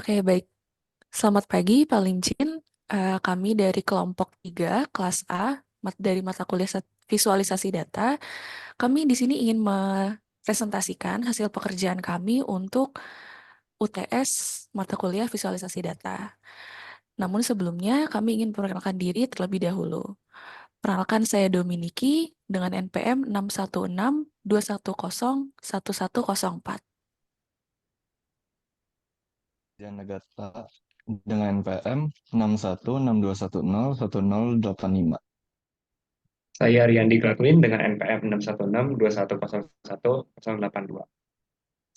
Oke, baik. Selamat pagi, Pak Lincin. Kami dari kelompok 3, kelas A, dari mata kuliah visualisasi data. Kami di sini ingin mempresentasikan hasil pekerjaan kami untuk UTS mata kuliah visualisasi data. Namun sebelumnya kami ingin memperkenalkan diri terlebih dahulu. Perkenalkan saya Dominiki dengan NPM 61621011104. Dian Nagata dengan NPM 61621011085. Saya Riyandi Gladwin dengan NPM 61621011082.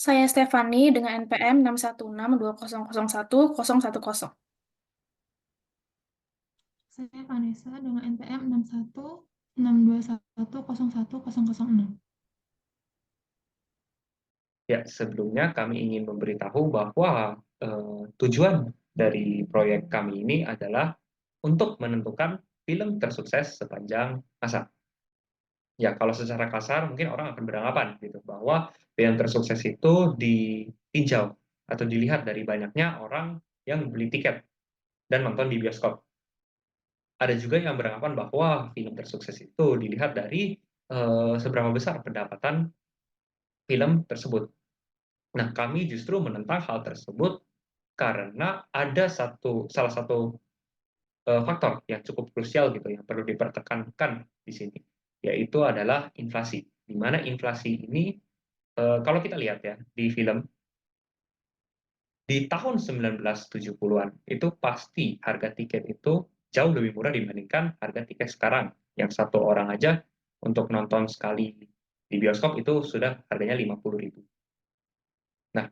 Saya Stefani dengan NPM 61620011010. Saya Vanessa dengan NPM 6162101006. Ya, sebelumnya kami ingin memberitahu bahwa tujuan dari proyek kami ini adalah untuk menentukan film tersukses sepanjang masa. Ya, kalau secara kasar mungkin orang akan beranggapan gitu bahwa film tersukses itu ditinjau atau dilihat dari banyaknya orang yang beli tiket dan nonton di bioskop. Ada juga yang beranggapan bahwa film tersukses itu dilihat dari seberapa besar pendapatan film tersebut. Nah, kami justru menentang hal tersebut karena ada salah satu faktor yang cukup krusial gitu yang perlu dipertekankan di sini, yaitu adalah inflasi. Di mana inflasi ini kalau kita lihat ya di film di tahun 1970-an itu pasti harga tiket itu jauh lebih murah dibandingkan harga tiket sekarang. Yang satu orang aja untuk nonton sekali di bioskop itu sudah harganya 50.000. Nah,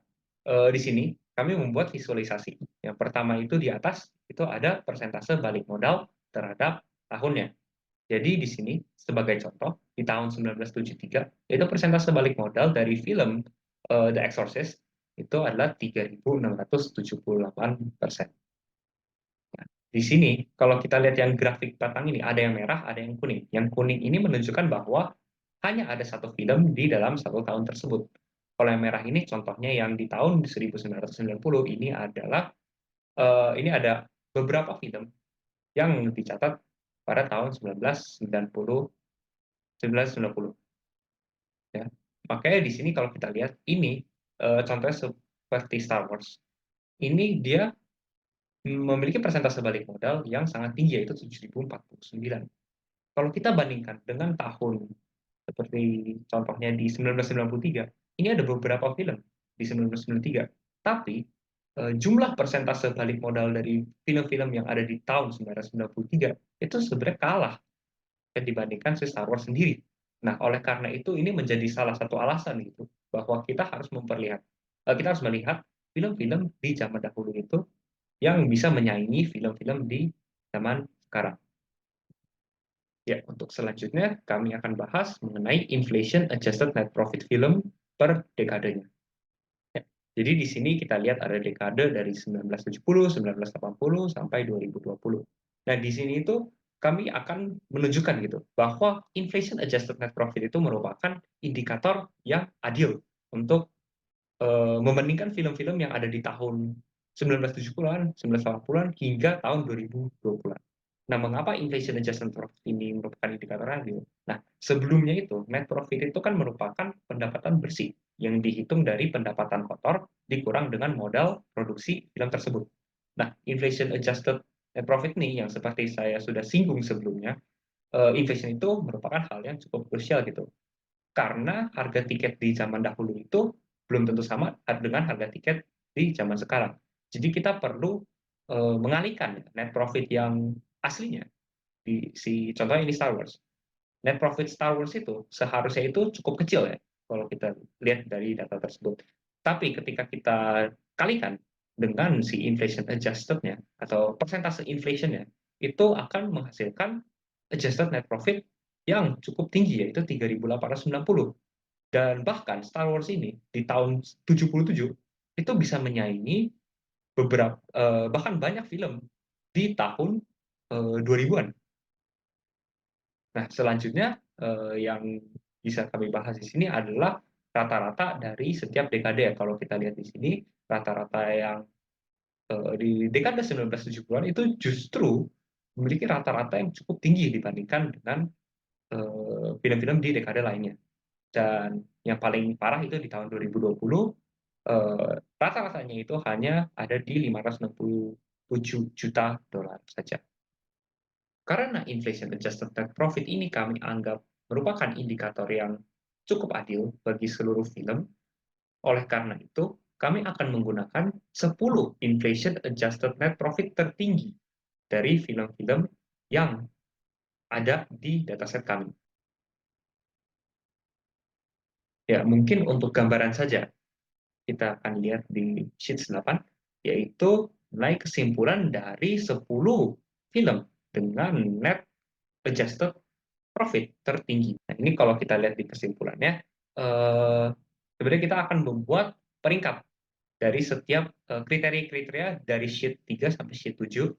di sini kami membuat visualisasi. Yang pertama itu di atas itu ada persentase balik modal terhadap tahunnya. Jadi di sini sebagai contoh di tahun 1973 itu persentase balik modal dari film The Exorcist itu adalah 3.678%. Nah, di sini kalau kita lihat yang grafik belakang ini ada yang merah, ada yang kuning. Yang kuning ini menunjukkan bahwa hanya ada satu film di dalam satu tahun tersebut. Kalau yang merah ini contohnya yang di tahun 1990 ini adalah ini ada beberapa film yang dicatat pada tahun 1990. Ya. Makanya di sini kalau kita lihat ini contohnya seperti Star Wars. Ini dia memiliki persentase balik modal yang sangat tinggi yaitu 7.049. Kalau kita bandingkan dengan tahun seperti contohnya di 1993, ini ada beberapa film di 1993, tapi jumlah persentase balik modal dari film-film yang ada di tahun 1993 itu sebenarnya kalah dibandingkan si Star Wars sendiri. Nah, oleh karena itu ini menjadi salah satu alasan gitu bahwa kita harus melihat film-film di zaman dahulu itu yang bisa menyaingi film-film di zaman sekarang. Ya, untuk selanjutnya kami akan bahas mengenai inflation adjusted net profit film per dekadenya. Ya, jadi di sini kita lihat ada dekade dari 1970, 1980 sampai 2020. Nah, di sini itu kami akan menunjukkan gitu bahwa inflation adjusted net profit itu merupakan indikator yang adil untuk membandingkan film-film yang ada di tahun 1970-an, 1980-an hingga tahun 2020-an. Nah, mengapa inflation adjusted profit ini merupakan indikator adil? Nah, sebelumnya itu net profit itu kan merupakan pendapatan bersih yang dihitung dari pendapatan kotor dikurang dengan modal produksi film tersebut. Nah, inflation adjusted net profit ini yang seperti saya sudah singgung sebelumnya, inflation itu merupakan hal yang cukup krusial gitu. Karena harga tiket di zaman dahulu itu belum tentu sama dengan harga tiket di zaman sekarang. Jadi kita perlu mengalihkan net profit yang aslinya contohnya ini Star Wars. Net profit Star Wars itu seharusnya itu cukup kecil ya kalau kita lihat dari data tersebut. Tapi ketika kita kalikan dengan si inflation adjusted-nya atau persentase inflation-nya itu akan menghasilkan adjusted net profit yang cukup tinggi yaitu 3.890. Dan bahkan Star Wars ini di tahun 77 itu bisa menyaingi beberapa bahkan banyak film di tahun 2000-an. Nah, selanjutnya yang bisa kami bahas di sini adalah rata-rata dari setiap dekade ya. Kalau kita lihat di sini rata-rata yang di dekade 1970-an itu justru memiliki rata-rata yang cukup tinggi dibandingkan dengan film-film di dekade lainnya. Dan yang paling parah itu di tahun 2020, rata-ratanya itu hanya ada di 567 juta dolar saja. Karena inflation adjusted net profit ini kami anggap merupakan indikator yang cukup adil bagi seluruh film, oleh karena itu kami akan menggunakan 10 inflation adjusted net profit tertinggi dari film-film yang ada di dataset kami. Ya, mungkin untuk gambaran saja, kita akan lihat di sheet 8, yaitu nilai kesimpulan dari 10 film dengan net adjusted profit tertinggi. Nah, ini kalau kita lihat di kesimpulannya, sebenarnya kita akan membuat peringkat dari setiap kriteria-kriteria dari sheet 3 sampai sheet 7,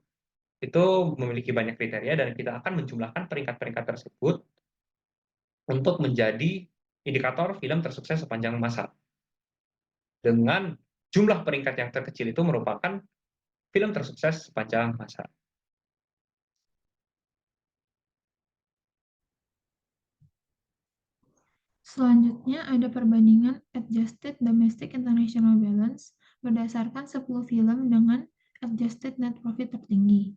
itu memiliki banyak kriteria dan kita akan menjumlahkan peringkat-peringkat tersebut untuk menjadi indikator film tersukses sepanjang masa. Dengan jumlah peringkat yang terkecil itu merupakan film tersukses sepanjang masa. Selanjutnya ada perbandingan Adjusted Domestic International Balance berdasarkan 10 film dengan Adjusted Net Profit tertinggi.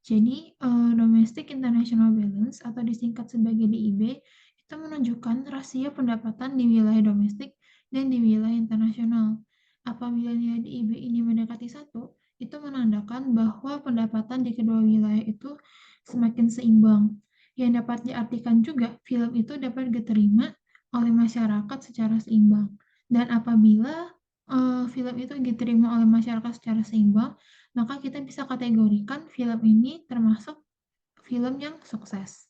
Jadi, Domestic International Balance atau disingkat sebagai DIB itu menunjukkan rasio pendapatan di wilayah domestik dan di wilayah internasional. Apabila nilai DIB ini mendekati 1, itu menandakan bahwa pendapatan di kedua wilayah itu semakin seimbang. Yang dapat diartikan juga film itu dapat diterima oleh masyarakat secara seimbang. Dan apabila film itu diterima oleh masyarakat secara seimbang, maka kita bisa kategorikan film ini termasuk film yang sukses.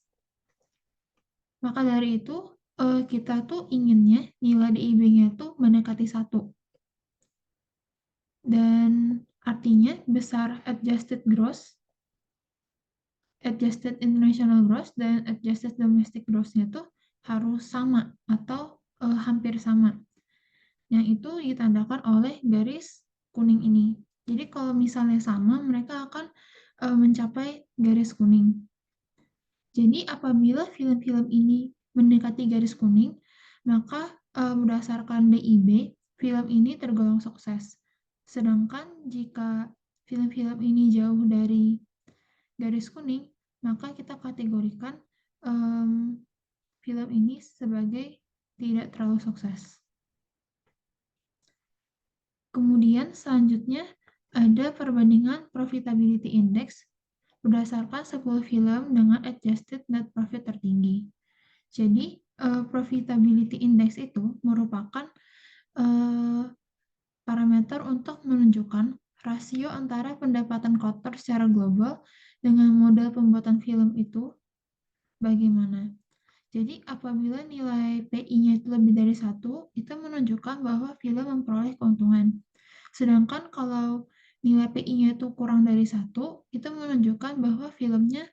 Maka dari itu, kita tuh inginnya nilai DIB-nya tuh mendekati 1. Dan artinya besar adjusted gross, adjusted international gross, dan adjusted domestic gross-nya tuh harus sama atau hampir sama. Yang itu ditandakan oleh garis kuning ini. Jadi kalau misalnya sama, mereka akan mencapai garis kuning. Jadi apabila film-film ini mendekati garis kuning, maka berdasarkan DIB, film ini tergolong sukses. Sedangkan jika film-film ini jauh dari garis kuning, maka kita kategorikan film ini sebagai tidak terlalu sukses. Kemudian selanjutnya ada perbandingan Profitability Index berdasarkan 10 film dengan Adjusted Net Profit tertinggi. Jadi, Profitability Index itu merupakan parameter untuk menunjukkan rasio antara pendapatan kotor secara global dengan modal pembuatan film itu bagaimana. Jadi, apabila nilai PI-nya itu lebih dari 1, itu menunjukkan bahwa film memperoleh keuntungan. Sedangkan kalau nilai PI-nya itu kurang dari 1, itu menunjukkan bahwa filmnya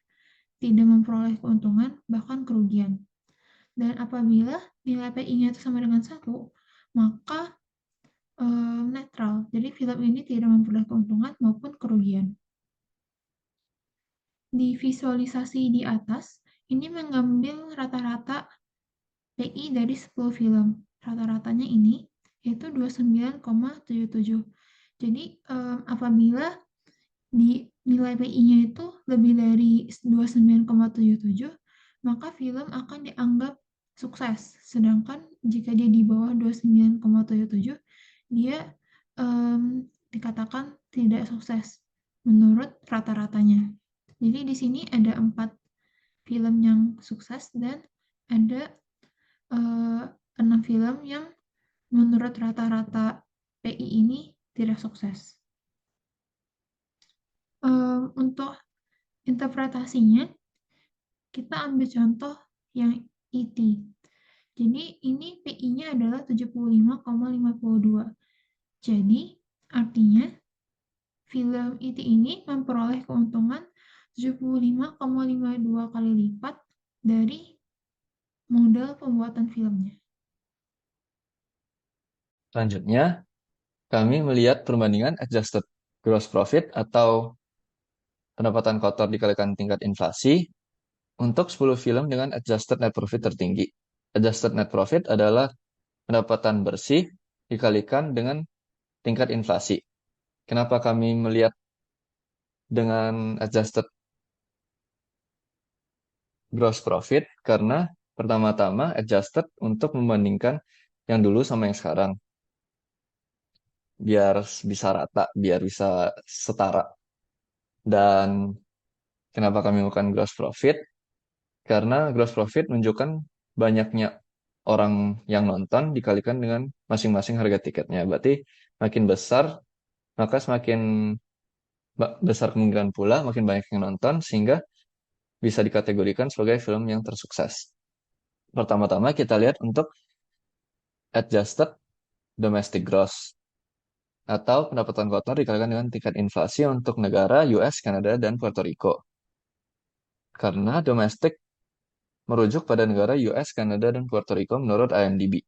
tidak memperoleh keuntungan, bahkan kerugian. Dan apabila nilai PI-nya itu sama dengan 1, maka netral. Jadi film ini tidak memperoleh keuntungan maupun kerugian. Di visualisasi di atas, ini mengambil rata-rata PI dari 10 film. Rata-ratanya ini yaitu 29,77. Jadi apabila di nilai PI-nya itu lebih dari 29,77, maka film akan dianggap sukses. Sedangkan jika dia di bawah 29,77, dia dikatakan tidak sukses menurut rata-ratanya. Jadi di sini ada 4 film yang sukses dan ada 6 film yang menurut rata-rata PI ini tidak sukses. Untuk interpretasinya, kita ambil contoh yang E.T. Jadi ini PI-nya adalah 75,52. Jadi artinya film E.T. ini memperoleh keuntungan 75,52 kali lipat dari modal pembuatan filmnya. Selanjutnya, kami melihat perbandingan adjusted gross profit atau pendapatan kotor dikalikan tingkat inflasi untuk 10 film dengan adjusted net profit tertinggi. Adjusted net profit adalah pendapatan bersih dikalikan dengan tingkat inflasi. Kenapa kami melihat dengan adjusted gross profit? Karena pertama-tama adjusted untuk membandingkan yang dulu sama yang sekarang. Biar bisa rata, biar bisa setara. Dan kenapa kami melakukan gross profit? Karena gross profit menunjukkan banyaknya orang yang nonton dikalikan dengan masing-masing harga tiketnya. Berarti makin besar, maka semakin besar kemungkinan pula makin banyak yang nonton sehingga bisa dikategorikan sebagai film yang tersukses. Pertama-tama kita lihat untuk adjusted domestic gross atau pendapatan kotor dikalikan dengan tingkat inflasi untuk negara US, Kanada, dan Puerto Rico. Karena domestik merujuk pada negara US, Kanada, dan Puerto Rico menurut IMDb.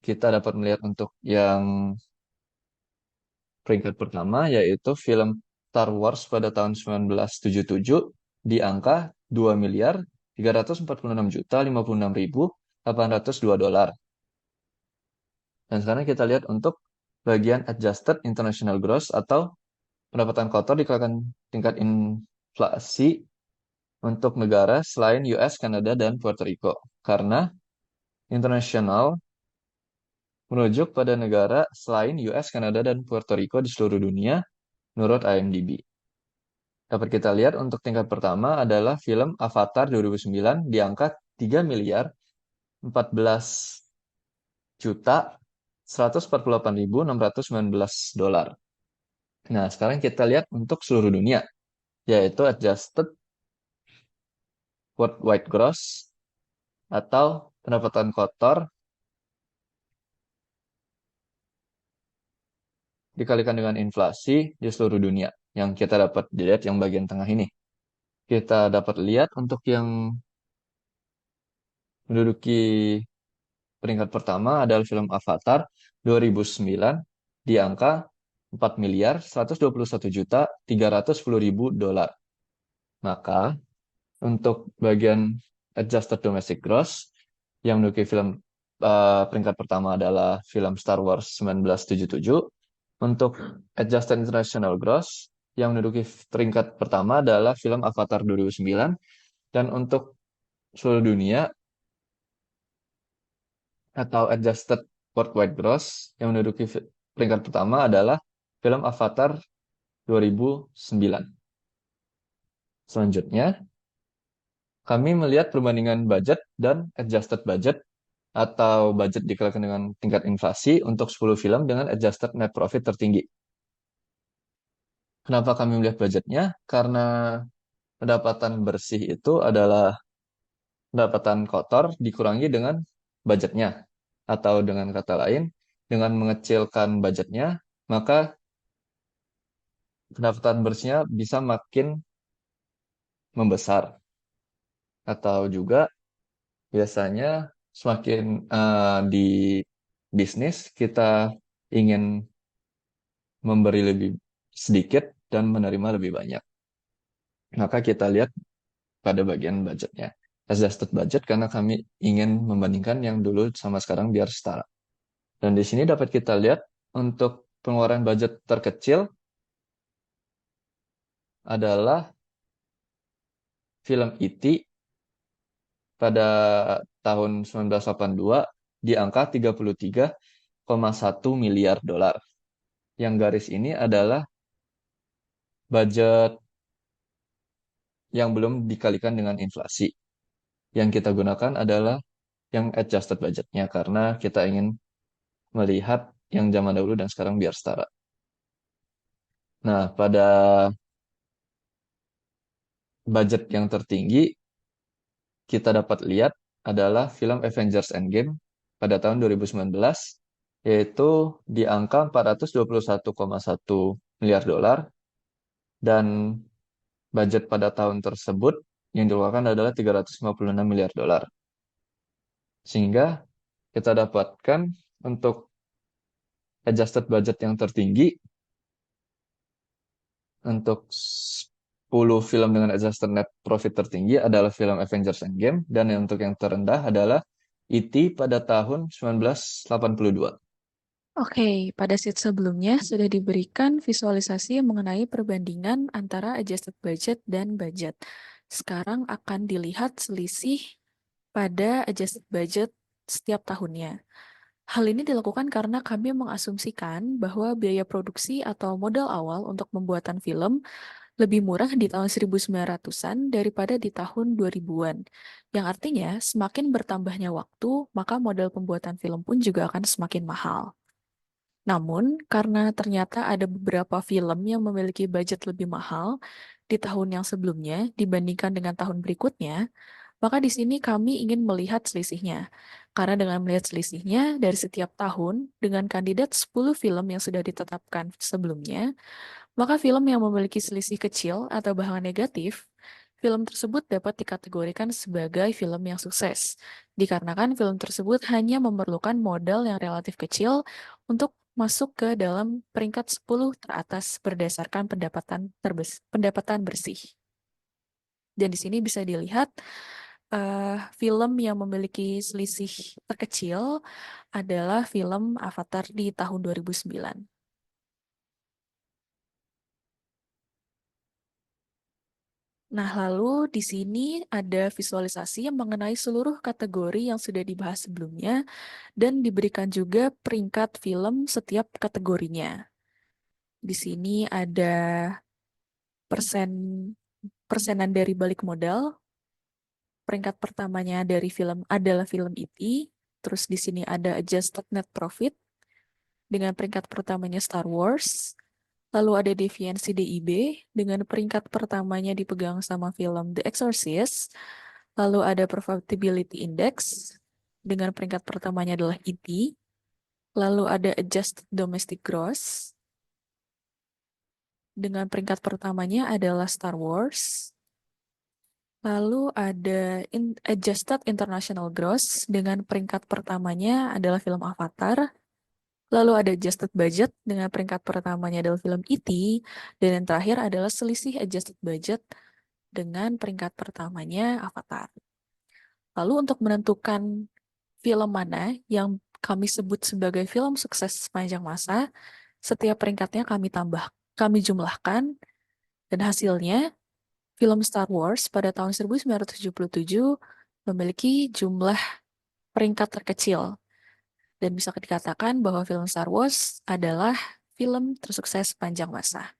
Kita dapat melihat untuk yang peringkat pertama yaitu film Star Wars pada tahun 1977 di angka 2 miliar 346 juta 56.802 dolar. Dan sekarang kita lihat untuk bagian adjusted international gross atau pendapatan kotor dikalikan tingkat inflasi untuk negara selain US, Kanada, dan Puerto Rico. Karena internasional merujuk pada negara selain US, Kanada, dan Puerto Rico di seluruh dunia menurut IMDb. Dapat kita lihat untuk tingkat pertama adalah film Avatar 2009 di angka 3 miliar 14 juta 148.619 dolar. Nah, sekarang kita lihat untuk seluruh dunia, yaitu adjusted worldwide gross atau pendapatan kotor dikalikan dengan inflasi di seluruh dunia. Yang kita dapat dilihat yang bagian tengah ini. Kita dapat lihat untuk yang menduduki peringkat pertama adalah film Avatar 2009 di angka 4 miliar 121 juta 310.000 dolar. Maka untuk bagian adjusted domestic gross yang menduduki film peringkat pertama adalah film Star Wars 1977. Untuk adjusted international gross yang menduduki peringkat pertama adalah film Avatar 2009. Dan untuk seluruh dunia atau adjusted worldwide gross yang menduduki peringkat pertama adalah film Avatar 2009. Selanjutnya, kami melihat perbandingan budget dan adjusted budget atau budget dikalikan dengan tingkat inflasi untuk 10 film dengan adjusted net profit tertinggi. Kenapa kami melihat budgetnya? Karena pendapatan bersih itu adalah pendapatan kotor dikurangi dengan budgetnya. Atau dengan kata lain, dengan mengecilkan budgetnya, maka pendapatan bersihnya bisa makin membesar. Atau juga biasanya semakin di bisnis kita ingin memberi lebih sedikit dan menerima lebih banyak. Maka kita lihat pada bagian budgetnya. Adjusted budget karena kami ingin membandingkan yang dulu sama sekarang biar setara. Dan di sini dapat kita lihat untuk pengeluaran budget terkecil adalah film E.T. pada tahun 1982 di angka 33,1 miliar dolar. Yang garis ini adalah budget yang belum dikalikan dengan inflasi. Yang kita gunakan adalah yang adjusted budgetnya karena kita ingin melihat yang zaman dahulu dan sekarang biar setara. Nah, pada budget yang tertinggi kita dapat lihat adalah film Avengers Endgame pada tahun 2019 yaitu di angka 421,1 miliar dolar dan budget pada tahun tersebut yang dikeluarkan adalah 356 miliar dolar. Sehingga kita dapatkan untuk adjusted budget yang tertinggi Untuk 10 film dengan adjusted net profit tertinggi adalah film Avengers Endgame, dan untuk yang terendah adalah E.T. pada tahun 1982. Oke, pada sheet sebelumnya sudah diberikan visualisasi mengenai perbandingan antara adjusted budget dan budget. Sekarang akan dilihat selisih pada adjusted budget setiap tahunnya. Hal ini dilakukan karena kami mengasumsikan bahwa biaya produksi atau modal awal untuk pembuatan film lebih murah di tahun 1900-an daripada di tahun 2000-an. Yang artinya, semakin bertambahnya waktu, maka modal pembuatan film pun juga akan semakin mahal. Namun, karena ternyata ada beberapa film yang memiliki budget lebih mahal di tahun yang sebelumnya dibandingkan dengan tahun berikutnya, maka di sini kami ingin melihat selisihnya. Karena dengan melihat selisihnya dari setiap tahun dengan kandidat 10 film yang sudah ditetapkan sebelumnya, maka film yang memiliki selisih kecil atau bahkan negatif, film tersebut dapat dikategorikan sebagai film yang sukses, dikarenakan film tersebut hanya memerlukan modal yang relatif kecil untuk masuk ke dalam peringkat 10 teratas berdasarkan pendapatan bersih. Dan di sini bisa dilihat film yang memiliki selisih terkecil adalah film Avatar di tahun 2009. Nah, lalu di sini ada visualisasi yang mengenai seluruh kategori yang sudah dibahas sebelumnya dan diberikan juga peringkat film setiap kategorinya. Di sini ada persenan dari balik modal. Peringkat pertamanya dari film adalah film E.T. Terus di sini ada adjusted net profit dengan peringkat pertamanya Star Wars. Lalu ada deviansi DIB dengan peringkat pertamanya dipegang sama film The Exorcist. Lalu ada profitability index dengan peringkat pertamanya adalah E.T. Lalu ada adjusted domestic gross dengan peringkat pertamanya adalah Star Wars. Lalu ada adjusted international gross dengan peringkat pertamanya adalah film Avatar. Lalu ada adjusted budget dengan peringkat pertamanya adalah film E.T. Dan yang terakhir adalah selisih adjusted budget dengan peringkat pertamanya Avatar. Lalu untuk menentukan film mana yang kami sebut sebagai film sukses sepanjang masa, setiap peringkatnya kami jumlahkan, dan hasilnya film Star Wars pada tahun 1977 memiliki jumlah peringkat terkecil. Dan bisa dikatakan bahwa film Star Wars adalah film tersukses sepanjang masa.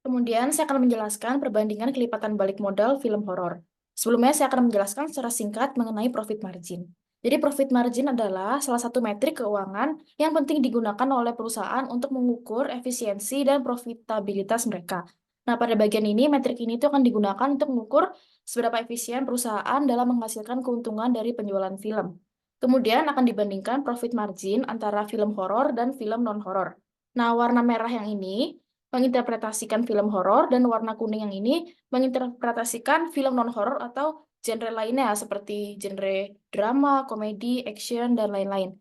Kemudian saya akan menjelaskan perbandingan kelipatan balik modal film horor. Sebelumnya saya akan menjelaskan secara singkat mengenai profit margin. Jadi profit margin adalah salah satu metrik keuangan yang penting digunakan oleh perusahaan untuk mengukur efisiensi dan profitabilitas mereka. Nah, pada bagian ini, metrik ini tuh akan digunakan untuk mengukur seberapa efisien perusahaan dalam menghasilkan keuntungan dari penjualan film. Kemudian akan dibandingkan profit margin antara film horor dan film non-horor. Nah, warna merah yang ini menginterpretasikan film horor dan warna kuning yang ini menginterpretasikan film non-horor atau genre lainnya seperti genre drama, komedi, action, dan lain-lain.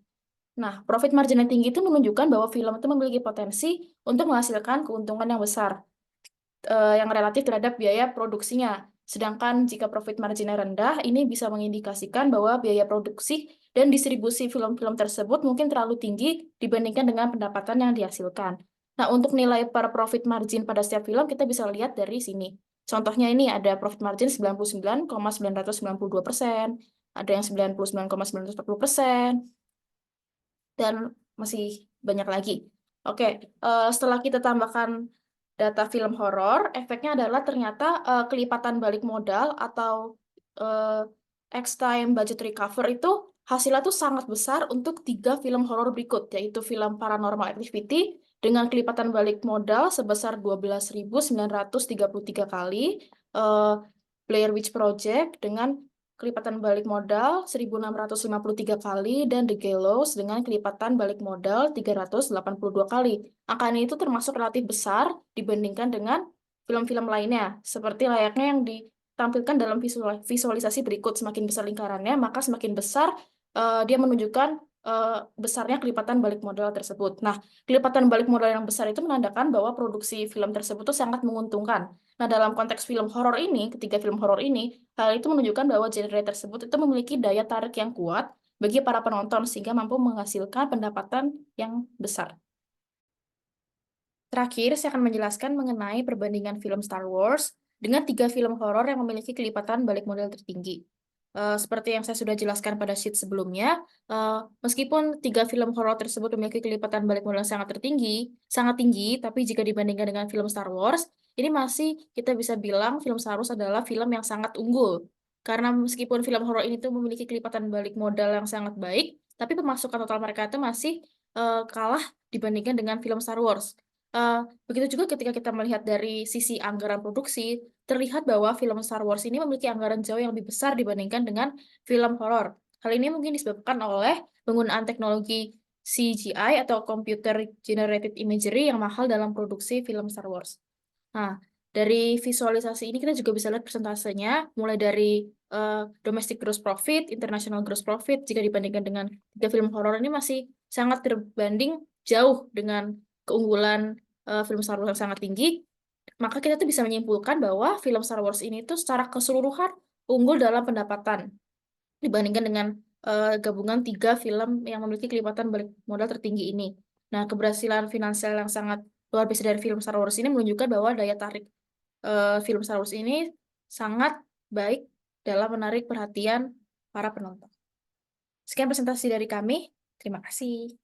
Nah, profit margin yang tinggi itu menunjukkan bahwa film itu memiliki potensi untuk menghasilkan keuntungan yang besar yang relatif terhadap biaya produksinya. Sedangkan jika profit marginnya rendah, ini bisa mengindikasikan bahwa biaya produksi dan distribusi film-film tersebut mungkin terlalu tinggi dibandingkan dengan pendapatan yang dihasilkan. Nah, untuk nilai per profit margin pada setiap film, kita bisa lihat dari sini. Contohnya ini ada profit margin 99,992%, ada yang 99,940%, dan masih banyak lagi. Oke, setelah kita tambahkan data film horor, efeknya adalah ternyata kelipatan balik modal atau X-time budget recover itu hasilnya tuh sangat besar untuk 3 film horor berikut, yaitu film Paranormal Activity dengan kelipatan balik modal sebesar 12.933 kali, Blair Witch Project dengan kelipatan balik modal 1.653 kali, dan The Gallows dengan kelipatan balik modal 382 kali. Angka ini itu termasuk relatif besar dibandingkan dengan film-film lainnya, seperti layaknya yang ditampilkan dalam visualisasi berikut. Semakin besar lingkarannya, maka semakin besar dia menunjukkan besarnya kelipatan balik modal tersebut. Nah, kelipatan balik modal yang besar itu menandakan bahwa produksi film tersebut itu sangat menguntungkan. Nah, dalam konteks film horor ini, ketiga film horor ini, hal itu menunjukkan bahwa genre tersebut itu memiliki daya tarik yang kuat bagi para penonton sehingga mampu menghasilkan pendapatan yang besar. Terakhir, saya akan menjelaskan mengenai perbandingan film Star Wars dengan 3 film horor yang memiliki kelipatan balik modal tertinggi. Seperti yang saya sudah jelaskan pada sheet sebelumnya, meskipun 3 film horor tersebut memiliki kelipatan balik modal sangat tinggi, tapi jika dibandingkan dengan film Star Wars, ini masih kita bisa bilang film Star Wars adalah film yang sangat unggul. Karena meskipun film horor ini tuh memiliki kelipatan balik modal yang sangat baik, tapi pemasukan total mereka itu masih kalah dibandingkan dengan film Star Wars. Begitu juga ketika kita melihat dari sisi anggaran produksi, terlihat bahwa film Star Wars ini memiliki anggaran jauh yang lebih besar dibandingkan dengan film horor. Hal ini mungkin disebabkan oleh penggunaan teknologi CGI atau Computer Generated Imagery yang mahal dalam produksi film Star Wars. Nah, dari visualisasi ini kita juga bisa lihat persentasenya, mulai dari domestic gross profit, international gross profit, jika dibandingkan dengan 3 film horor ini masih sangat terbanding jauh dengan keunggulan film Star Wars yang sangat tinggi, maka kita tuh bisa menyimpulkan bahwa film Star Wars ini tuh secara keseluruhan unggul dalam pendapatan dibandingkan dengan gabungan 3 film yang memiliki kelipatan balik modal tertinggi ini. Nah, keberhasilan finansial yang sangat luar biasa dari film Star Wars ini menunjukkan bahwa daya tarik film Star Wars ini sangat baik dalam menarik perhatian para penonton. Sekian presentasi dari kami. Terima kasih.